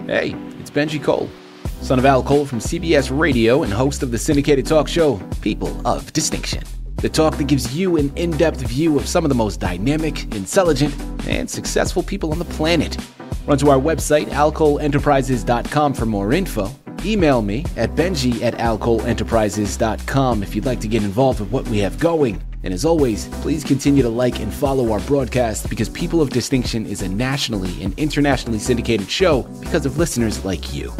Hey, it's Benji Cole, son of Al Cole from CBS Radio and host of the syndicated talk show, People of Distinction. The talk that gives you an in-depth view of some of the most dynamic, intelligent, and successful people on the planet. Run to our website, alcoleenterprises.com for more info. Email me at benji@alcoleenterprises.com if you'd like to get involved with what we have going. And as always, please continue to like and follow our broadcast because People of Distinction is a nationally and internationally syndicated show because of listeners like you.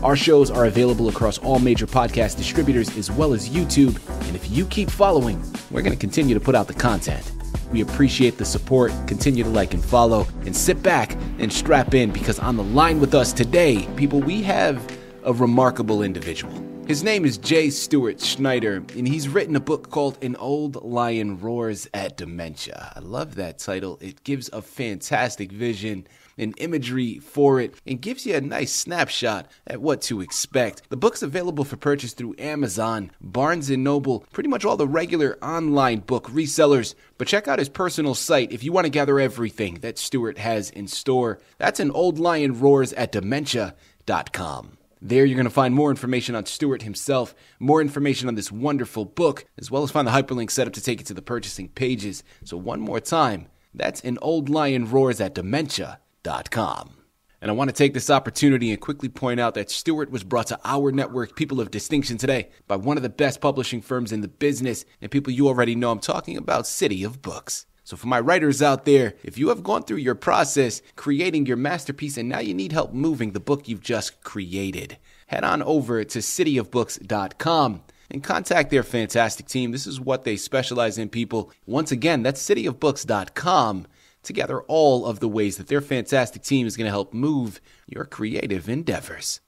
Our shows are available across all major podcast distributors as well as YouTube. And if you keep following, we're going to continue to put out the content. We appreciate the support. Continue to like and follow and sit back and strap in because on the line with us today, people, we have a remarkable individual. His name is Stewart Schneider, and he's written a book called An Old Lion Roars at Dementia. I love that title. It gives a fantastic vision and imagery for it and gives you a nice snapshot at what to expect. The book's available for purchase through Amazon, Barnes & Noble, pretty much all the regular online book resellers. But check out his personal site if you want to gather everything that Stewart has in store. That's An Old Lion Roars at Dementia.com. There you're going to find more information on Stewart himself, more information on this wonderful book, as well as find the hyperlink set up to take you to the purchasing pages. So one more time, that's An Old Lion Roars at Dementia.com. And I want to take this opportunity and quickly point out that Stewart was brought to our network, People of Distinction, today by one of the best publishing firms in the business, and people you already know I'm talking about, CITI of Books. So for my writers out there, if you have gone through your process creating your masterpiece and now you need help moving the book you've just created, head on over to cityofbooks.com and contact their fantastic team. This is what they specialize in, people. Once again, that's cityofbooks.com to gather all of the ways that their fantastic team is going to help move your creative endeavors.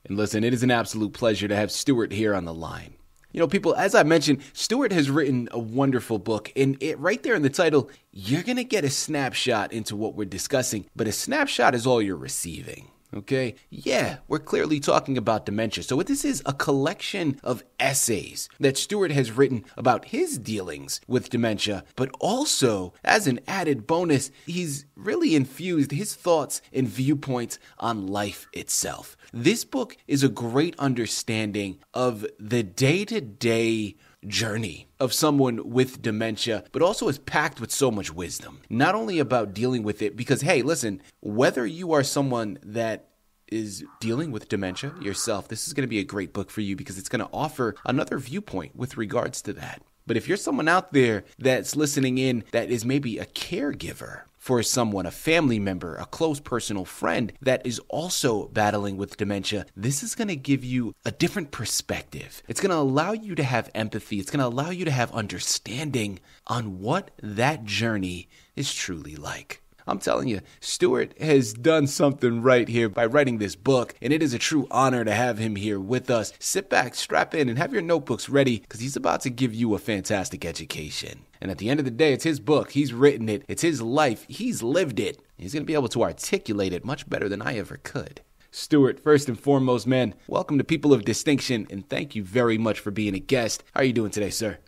And listen, it is an absolute pleasure to have Stewart here on the line. You know, people, as I mentioned, Stewart has written a wonderful book, and right there in the title, you're going to get a snapshot into what we're discussing, but a snapshot is all you're receiving, okay? Yeah, we're clearly talking about dementia, so this is a collection of essays that Stewart has written about his dealings with dementia, but also, as an added bonus, he's really infused his thoughts and viewpoints on life itself. This book is a great understanding of the day-to-day journey of someone with dementia, but also is packed with so much wisdom. Not only about dealing with it, because, hey, listen, whether you are someone that is dealing with dementia yourself, this is going to be a great book for you because it's going to offer another viewpoint with regards to that. But if you're someone out there that's listening in that is maybe a caregiver for someone, a family member, a close personal friend that is also battling with dementia, this is going to give you a different perspective. It's going to allow you to have empathy. It's going to allow you to have understanding on what that journey is truly like. I'm telling you, Stewart has done something right here by writing this book, and it is a true honor to have him here with us. Sit back, strap in, and have your notebooks ready because he's about to give you a fantastic education. And at the end of the day, it's his book. He's written it. It's his life. He's lived it. He's going to be able to articulate it much better than I ever could. Stewart, first and foremost, man, welcome to People of Distinction, and thank you very much for being a guest. How are you doing today, sir?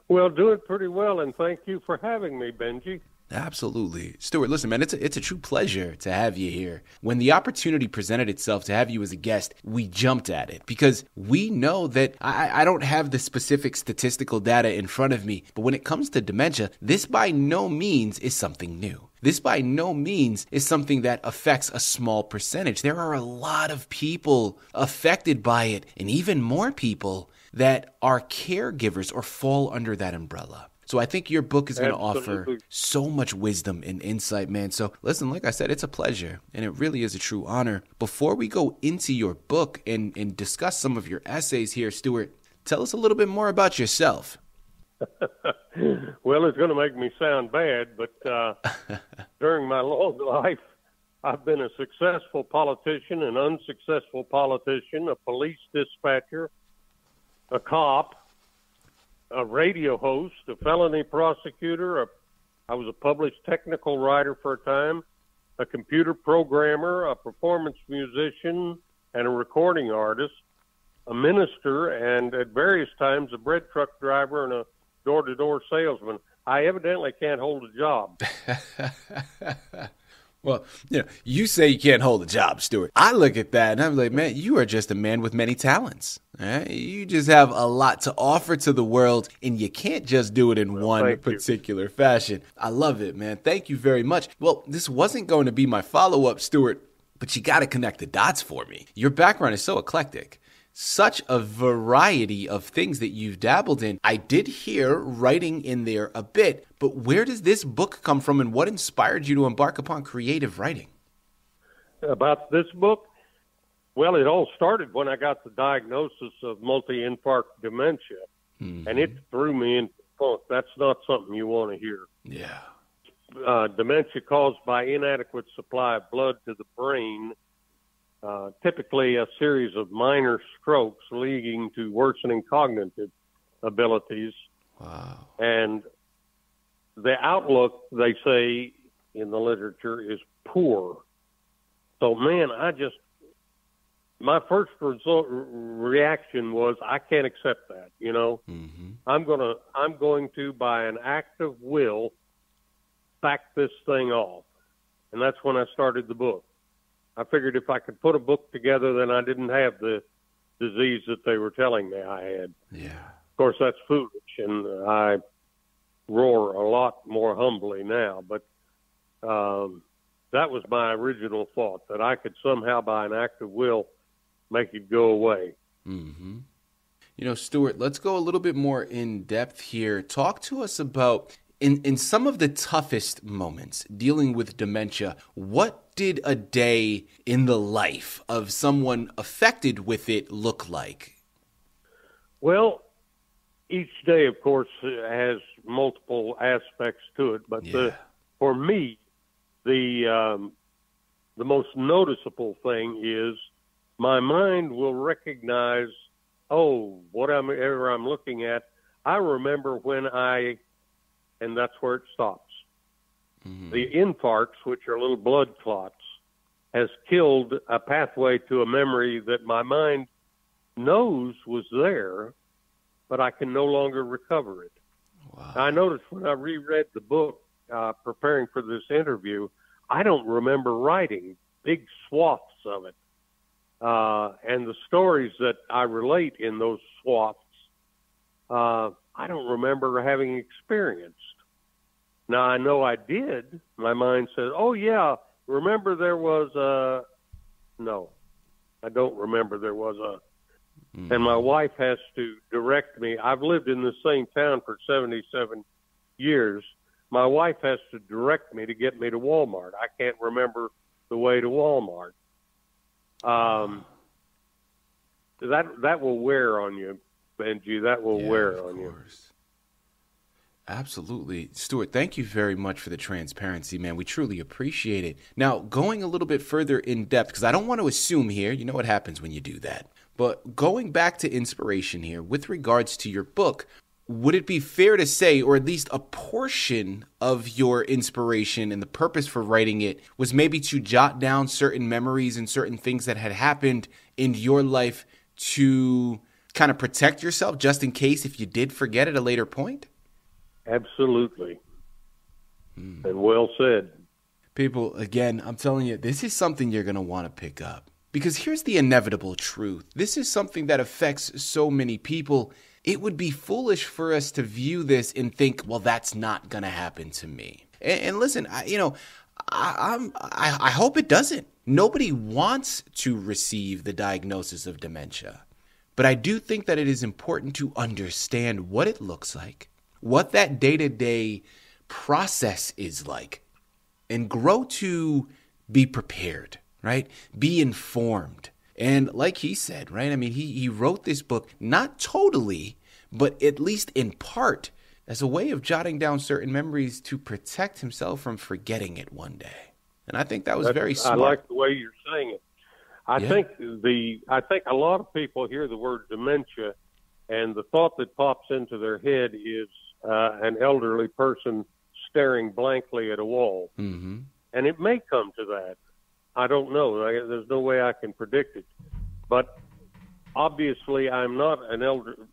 Well, doing pretty well, and thank you for having me, Benji. Absolutely. Stewart, listen, man, it's a true pleasure to have you here. When the opportunity presented itself to have you as a guest, we jumped at it because we know that I don't have the specific statistical data in front of me, but when it comes to dementia, this by no means is something new. This by no means is something that affects a small percentage. There are a lot of people affected by it, and even more people that are caregivers or fall under that umbrella. So I think your book is going to offer so much wisdom and insight, man. So listen, like I said, it's a pleasure, and it really is a true honor. Before we go into your book and discuss some of your essays here, Stewart, tell us a little bit more about yourself. Well, it's going to make me sound bad, but during my long life, I've been a successful politician, an unsuccessful politician, a police dispatcher, a cop, a radio host, a felony prosecutor. I was a published technical writer for a time, a computer programmer, a performance musician, and a recording artist, a minister, and at various times a bread truck driver and a door-to-door salesman. I evidently can't hold a job. Well, you say you can't hold a job, Stewart. I look at that and I'm like, man, you are just a man with many talents. Right? You just have a lot to offer to the world, and you can't just do it in one particular fashion. I love it, man. Thank you very much. Well, this wasn't going to be my follow-up, Stewart, but you got to connect the dots for me. Your background is so eclectic. Such a variety of things that you've dabbled in. I did hear writing in there a bit, but where does this book come from, and what inspired you to embark upon creative writing? About this book? Well, it all started when I got the diagnosis of multi-infarct dementia, and it threw me into funk. That's not something you want to hear. Yeah. Dementia caused by inadequate supply of blood to the brain, typically a series of minor strokes leading to worsening cognitive abilities. Wow. And the outlook, they say in the literature, is poor. So, man, my first reaction was, I can't accept that, I'm going to, by an act of will, back this thing off. And that's when I started the book. I figured if I could put a book together, then I didn't have the disease that they were telling me I had. Yeah. Of course, that's foolish, and I roar a lot more humbly now. But that was my original thought, that I could somehow, by an act of will, make it go away. Mm-hmm. Stewart, let's go a little bit more in depth here. Talk to us about, in some of the toughest moments dealing with dementia, what did a day in the life of someone affected with it look like? Well, each day, of course, has multiple aspects to it, but for me, the most noticeable thing is my mind will recognize, whatever I'm looking at, I remember when and that's where it stops. Mm-hmm. The infarcts, which are little blood clots, has killed a pathway to a memory that my mind knows was there, but I can no longer recover it. Wow. I noticed when I reread the book, preparing for this interview, I don't remember writing big swaths of it. And the stories that I relate in those swaths, I don't remember having experienced. Now, I know I did. My mind says, remember there was no, I don't remember there was and my wife has to direct me. I've lived in the same town for 77 years. My wife has to direct me to get me to Walmart. I can't remember the way to Walmart. That will wear on you, Benji. That will wear on you. Absolutely. Stewart, thank you very much for the transparency, man. We truly appreciate it. Now, going a little bit further in depth, because I don't want to assume here, you know what happens when you do that. But going back to inspiration here, with regards to your book, would it be fair to say, or at least a portion of your inspiration and the purpose for writing it was maybe to jot down certain memories and certain things that had happened in your life to kind of protect yourself just in case if you did forget at a later point? Absolutely. And well said. People, again, I'm telling you, this is something you're going to want to pick up. Because here's the inevitable truth. This is something that affects so many people. It would be foolish for us to view this and think, well, that's not going to happen to me. And listen, I hope it doesn't. Nobody wants to receive the diagnosis of dementia. But I do think that it is important to understand what it looks like, what that day-to-day process is like, and grow to be prepared, right? Be informed. And like he said, right? I mean, he wrote this book not totally, but at least in part as a way of jotting down certain memories to protect himself from forgetting it one day. And I think that was very smart. I like the way you're saying it. I think a lot of people hear the word dementia, and the thought that pops into their head is an elderly person staring blankly at a wall. Mm-hmm. And it may come to that. I don't know. There's no way I can predict it. But obviously, I'm not an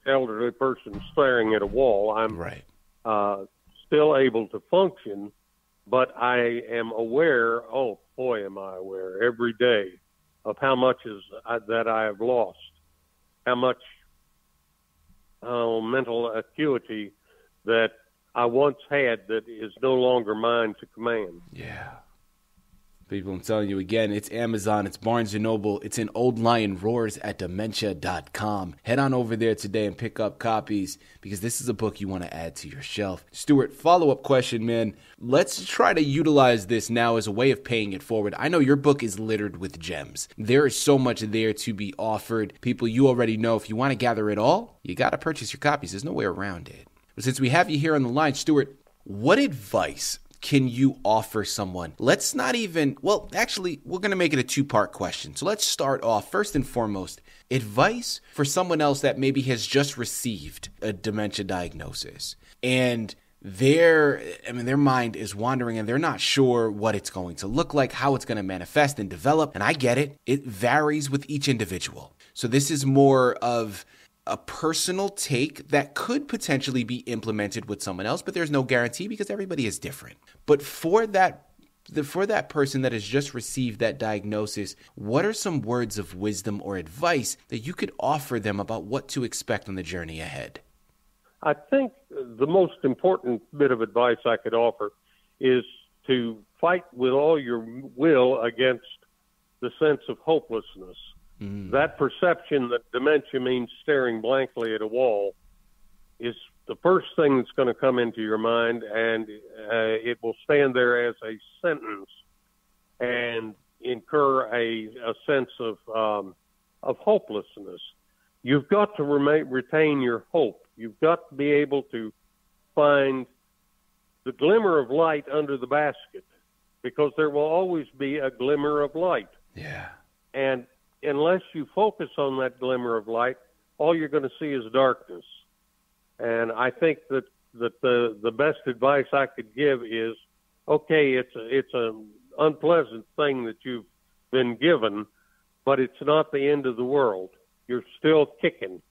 elderly person staring at a wall. I'm still able to function, but I am aware, oh boy, am I aware every day of how much that I have lost, how much mental acuity that I once had that is no longer mine to command. Yeah. People, I'm telling you again, it's Amazon, it's Barnes & Noble, it's in Old Lion Roars at Dementia.com. Head on over there today and pick up copies because this is a book you want to add to your shelf. Stewart, follow-up question, man. Let's try to utilize this now as a way of paying it forward. I know your book is littered with gems. There is so much there to be offered. People, you already know if you want to gather it all, you got to purchase your copies. There's no way around it. But since we have you here on the line, Stewart, what advice can you offer someone? Let's not even, well, actually, we're going to make it a two-part question. So let's start off, first and foremost, advice for someone else that maybe has just received a dementia diagnosis and their mind is wandering and they're not sure what it's going to look like, how it's going to manifest and develop. And I get it. It varies with each individual. So this is more of a personal take that could potentially be implemented with someone else, but there's no guarantee because everybody is different. But for that person that has just received that diagnosis, what are some words of wisdom or advice that you could offer them about what to expect on the journey ahead? I think the most important bit of advice I could offer is to fight with all your will against the sense of hopelessness. That perception that dementia means staring blankly at a wall is the first thing that's going to come into your mind, and it will stand there as a sentence and incur a sense of hopelessness. You've got to retain your hope. You've got to be able to find the glimmer of light under the basket, because there will always be a glimmer of light. Yeah. And unless you focus on that glimmer of light, all you're going to see is darkness. And I think that the best advice I could give is, okay, it's an unpleasant thing that you've been given, but it's not the end of the world. You're still kicking.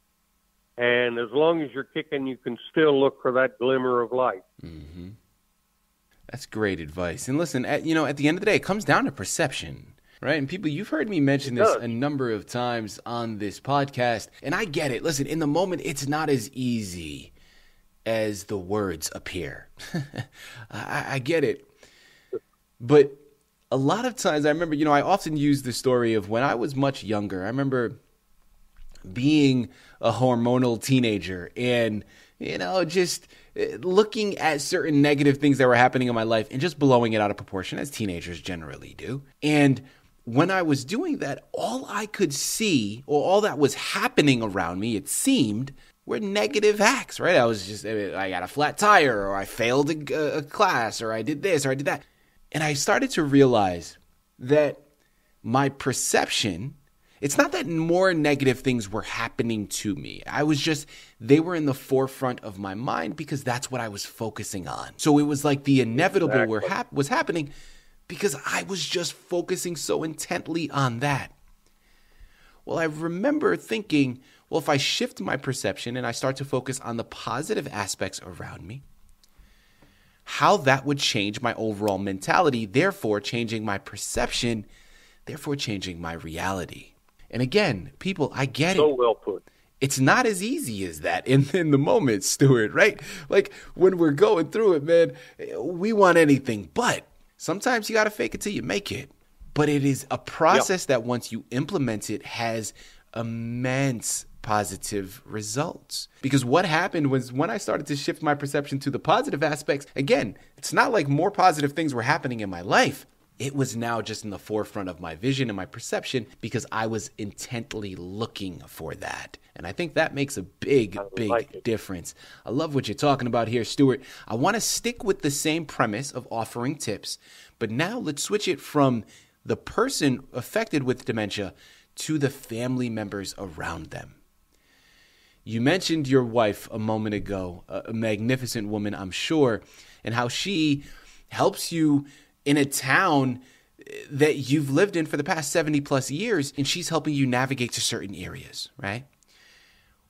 And as long as you're kicking, you can still look for that glimmer of light. Mm-hmm. That's great advice. And listen, at the end of the day, it comes down to perception. Right. And people, you've heard me mention this a number of times on this podcast, and I get it. Listen, in the moment, it's not as easy as the words appear. I get it. But a lot of times I remember, I often use the story of when I was much younger. I remember being a hormonal teenager and, just looking at certain negative things that were happening in my life and just blowing it out of proportion, as teenagers generally do. And when I was doing that, all I could see, or all that was happening around me, it seemed, were negative acts, right? I got a flat tire, or I failed a class, or I did this, or I did that. And I started to realize that my perception, it's not that more negative things were happening to me. They were in the forefront of my mind because that's what I was focusing on. So it was like the inevitable was happening because I was just focusing so intently on that. Well, I remember thinking, well, if I shift my perception and I start to focus on the positive aspects around me, how that would change my overall mentality, therefore changing my perception, therefore changing my reality. And again, people, I get it. So well put. It's not as easy as that in the moment, Stewart, right? Like when we're going through it, man, we want anything but. Sometimes you got to fake it till you make it. But it is a process that once you implement it has immense positive results. Because what happened was when I started to shift my perception to the positive aspects, again, it's not like more positive things were happening in my life. It was now just in the forefront of my vision and my perception because I was intently looking for that. And I think that makes a big difference. I love what you're talking about here, Stewart. I want to stick with the same premise of offering tips, but now let's switch it from the person affected with dementia to the family members around them. You mentioned your wife a moment ago, a magnificent woman, I'm sure, and how she helps you in a town that you've lived in for the past 70 plus years, and she's helping you navigate to certain areas, right?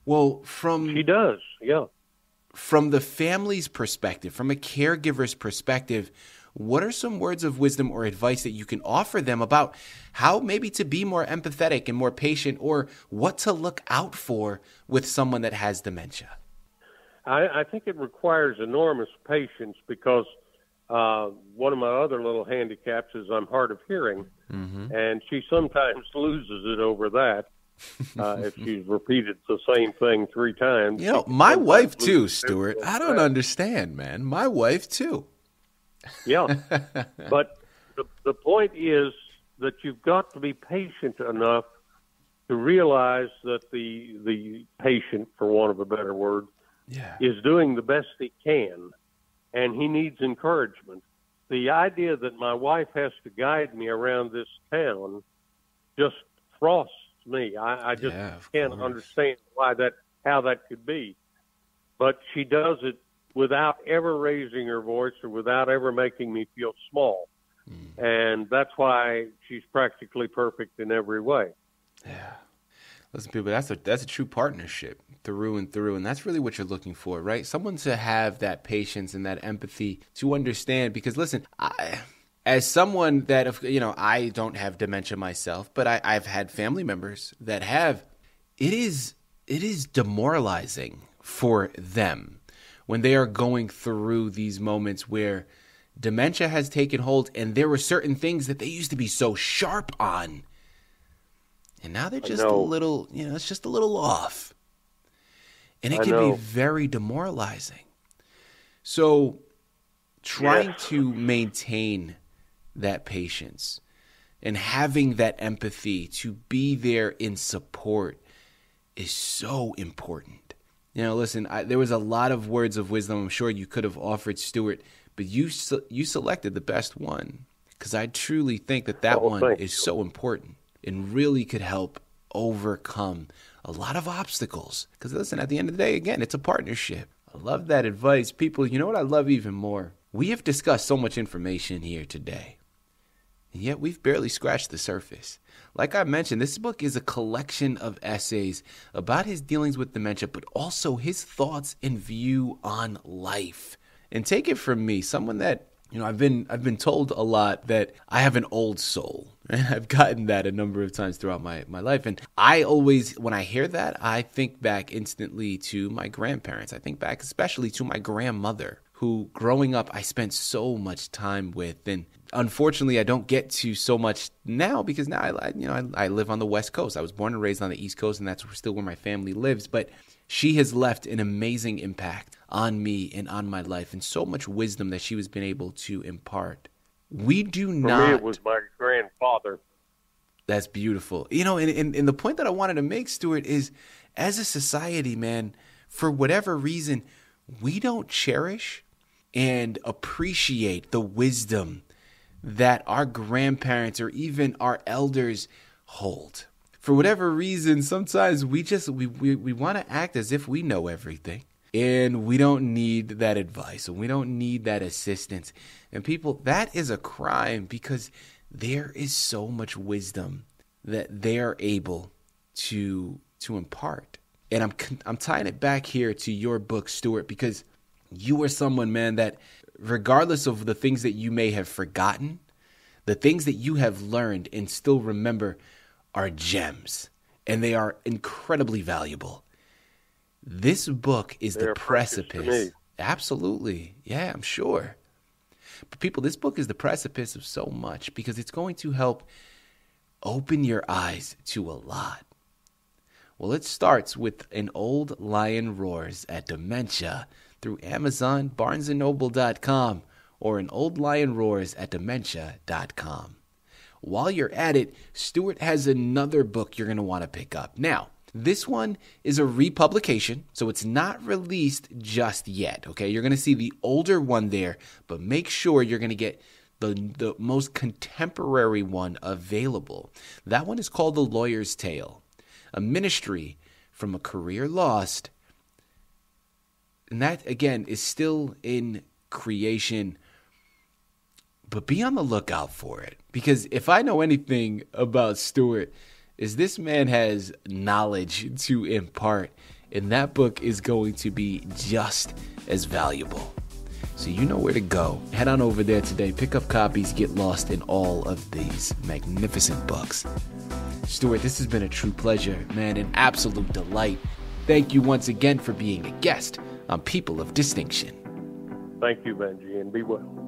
Well, she does, yeah. From the family's perspective, from a caregiver's perspective, what are some words of wisdom or advice that you can offer them about how maybe to be more empathetic and more patient, or what to look out for with someone that has dementia? I think it requires enormous patience because one of my other little handicaps is I'm hard of hearing, and she sometimes loses it over that. If she's repeated the same thing 3 times. You know, my wife too, Stewart. I don't understand, man. My wife too. Yeah. But the point is that you've got to be patient enough to realize that the patient, for want of a better word, is doing the best he can, and he needs encouragement. The idea that my wife has to guide me around this town just frosts me. I just can't understand how that could be. But she does it without ever raising her voice or without ever making me feel small. And that's why she's practically perfect in every way. Yeah. Listen, people, that's a true partnership through and through, and that's really what you're looking for, right? Someone to have that patience and that empathy to understand. Because listen, as someone that, I don't have dementia myself, but I've had family members that have. It is demoralizing for them when they are going through these moments where dementia has taken hold, and there were certain things that they used to be so sharp on, and now they're just a little, it's just a little off, and it can be very demoralizing. So, trying to maintain that patience and having that empathy to be there in support is so important. Listen, there was a lot of words of wisdom I'm sure you could have offered, Stewart, but you selected the best one, because I truly think that one is so important and really could help overcome a lot of obstacles. Because listen, at the end of the day, again, it's a partnership. I love that advice. People, you know what I love even more? We have discussed so much information here today, and yet we've barely scratched the surface. Like I mentioned, this book is a collection of essays about his dealings with dementia, but also his thoughts and view on life. And take it from me, someone that, I've been told a lot that I have an old soul. And I've gotten that a number of times throughout my life. And I always, when I hear that, I think back instantly to my grandparents. I think back especially to my grandmother, who growing up I spent so much time with. And unfortunately, I don't get to so much now because now I live on the West Coast. I was born and raised on the East Coast, and that's still where my family lives. But she has left an amazing impact on me and on my life, and so much wisdom that she has been able to impart. We do not. For me, it was my grandfather. That's beautiful. And the point that I wanted to make, Stewart, is as a society, man, for whatever reason, we don't cherish and appreciate the wisdom that our grandparents or even our elders hold. For whatever reason, sometimes we want to act as if we know everything, and we don't need that advice, and we don't need that assistance. And people, that is a crime, because there is so much wisdom that they are able to impart. And I'm tying it back here to your book, Stewart, because you are someone, man, that regardless of the things that you may have forgotten, the things that you have learned and still remember are gems, and they are incredibly valuable. This book is the precipice. Absolutely. Yeah, I'm sure. But people, this book is the precipice of so much, because it's going to help open your eyes to a lot. Well, it starts with An Old Lion Roars at Dementia through Amazon, BarnesandNoble.com, or An Old Lion Roars at Dementia.com. While you're at it, Stewart has another book you're going to want to pick up. Now, this one is a republication, so it's not released just yet, okay? You're going to see the older one there, but make sure you're going to get the most contemporary one available. That one is called The Lawyer's Tale, a ministry from a career lost. And that, again, is still in creation, but be on the lookout for it. Because if I know anything about Stewart, is this man has knowledge to impart, and that book is going to be just as valuable. So you know where to go. Head on over there today, pick up copies, get lost in all of these magnificent books. Stewart, this has been a true pleasure, man, an absolute delight. Thank you once again for being a guest on People of Distinction. Thank you, Benji, and be well.